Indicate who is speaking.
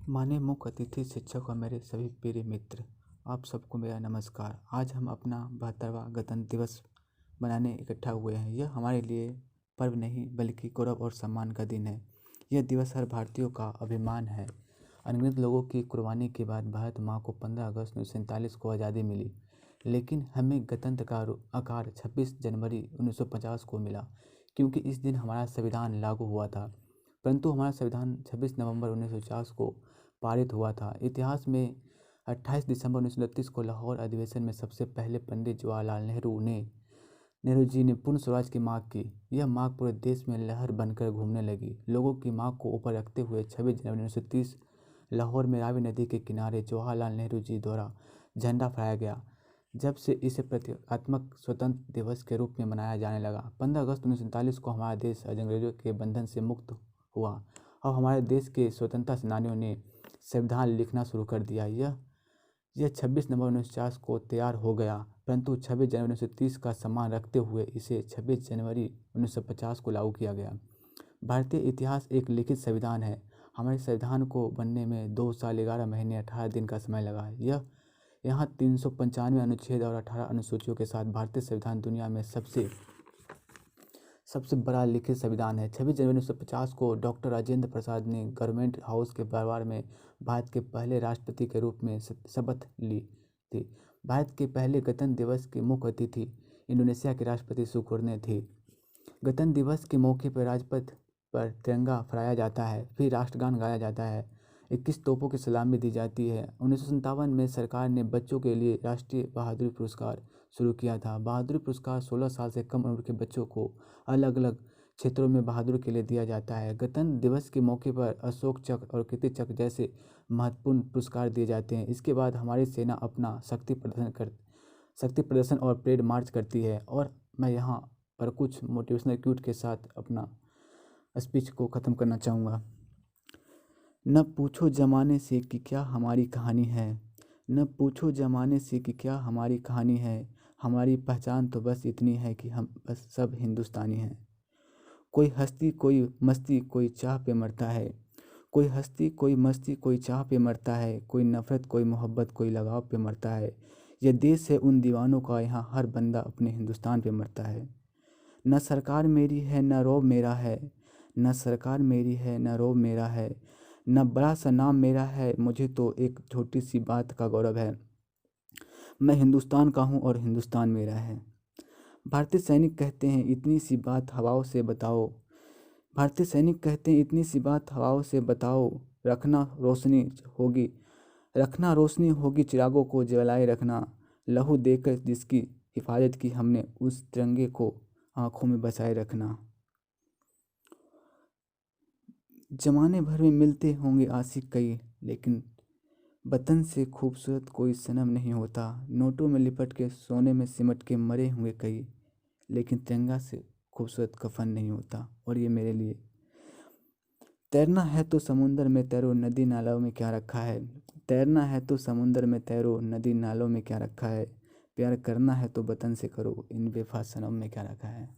Speaker 1: माननीय मुख्य अतिथि, शिक्षक और मेरे सभी प्रिय मित्र, आप सबको मेरा नमस्कार। आज हम अपना 72वां गणतंत्र दिवस मनाने इकट्ठा हुए हैं। यह हमारे लिए पर्व नहीं बल्कि गौरव और सम्मान का दिन है। यह दिवस हर भारतीयों का अभिमान है। अनगिनत लोगों की कुर्बानी के बाद भारत माँ को 15 अगस्त 1947 को आज़ादी मिली, लेकिन हमें गणतंत्र का आकार 26 जनवरी 1950 को मिला, क्योंकि इस दिन हमारा संविधान लागू हुआ था। परंतु हमारा संविधान 26 नवंबर 1950 को पारित हुआ था। इतिहास में 28 दिसंबर 1929 को लाहौर अधिवेशन में सबसे पहले पंडित जवाहरलाल नेहरू जी ने पूर्ण स्वराज की मांग की। यह मांग पूरे देश में लहर बनकर घूमने लगी। लोगों की मांग को ऊपर रखते हुए 26 जनवरी 1930 लाहौर में रावी नदी के किनारे जवाहरलाल नेहरू जी द्वारा झंडा फहराया गया। जब से इसे प्रतीकात्मक स्वतंत्र दिवस के रूप में मनाया जाने लगा। 15 अगस्त 1947 को हमारा देश अंग्रेजों के बंधन से मुक्त हुआ और हमारे देश के स्वतंत्रता सेनानियों ने संविधान लिखना शुरू कर दिया। यह 26 नवंबर 1950 को तैयार हो गया, परंतु 26 जनवरी 1930 का सम्मान रखते हुए इसे 26 जनवरी 1950 को लागू किया गया। भारतीय इतिहास एक लिखित संविधान है। हमारे संविधान को बनने में 2 साल 11 महीने 18 दिन का समय लगा। यहाँ 395 अनुच्छेद और 18 अनुसूचियों के साथ भारतीय संविधान दुनिया में सबसे बड़ा लिखित संविधान है। 26 जनवरी 1950 को डॉक्टर राजेंद्र प्रसाद ने गवर्नमेंट हाउस के दरबार में भारत के पहले राष्ट्रपति के रूप में शपथ ली थी। भारत के पहले गणतंत्र दिवस के मुख्य अतिथि इंडोनेशिया के राष्ट्रपति सुकर्नो थे। गणतंत्र दिवस के मौके पर राजपथ पर तिरंगा फहराया जाता है, फिर राष्ट्रगान गाया जाता है, 21 तोपों की सलामी दी जाती है। 1957 में सरकार ने बच्चों के लिए राष्ट्रीय बहादुरी पुरस्कार शुरू किया था। बहादुरी पुरस्कार 16 साल से कम उम्र के बच्चों को अलग अलग क्षेत्रों में बहादुरी के लिए दिया जाता है। गणतंत्र दिवस के मौके पर अशोक चक्र और कीर्ति चक्र जैसे महत्वपूर्ण पुरस्कार दिए जाते हैं। इसके बाद हमारी सेना अपना शक्ति प्रदर्शन और परेड मार्च करती है। और मैं यहाँ पर कुछ मोटिवेशनल क्यूट के साथ अपना स्पीच को ख़त्म करना चाहूँगा। न पूछो ज़माने से कि क्या हमारी कहानी है, न पूछो ज़माने से कि क्या हमारी कहानी है। हमारी पहचान तो बस इतनी है कि हम बस सब हिंदुस्तानी हैं। कोई हस्ती कोई मस्ती कोई चाह पे मरता है, कोई हस्ती कोई मस्ती कोई चाह पे मरता है, कोई नफ़रत कोई मोहब्बत कोई लगाव पे मरता है। यह देश है उन दीवानों का, यहाँ हर बंदा अपने हिंदुस्तान पे मरता है। न सरकार मेरी है न रौब मेरा है, न सरकार मेरी है न रौब मेरा है, न बड़ा सा नाम मेरा है, मुझे तो एक छोटी सी बात का गौरव है। मैं हिंदुस्तान का हूँ और हिंदुस्तान मेरा है। भारतीय सैनिक कहते हैं इतनी सी बात हवाओं से बताओ, भारतीय सैनिक कहते हैं इतनी सी बात हवाओं से बताओ, रखना रोशनी होगी चिरागों को जलाए रखना, लहू देकर जिसकी हिफाजत की हमने उस तिरंगे को आंखों में बसाए रखना। जमाने भर में मिलते होंगे आशिक कई, लेकिन वतन से खूबसूरत कोई सनम नहीं होता। नोटों में लिपट के सोने में सिमट के मरे होंगे कई, लेकिन तिरंगा से खूबसूरत कफन नहीं होता। और ये मेरे लिए, तैरना है तो समुंदर में तैरो, नदी नालों में क्या रखा है। तैरना है तो समुंदर में तैरो, नदी नालों में क्या रखा है। प्यार करना है तो वतन से करो, इन बेवफा सनम में क्या रखा है।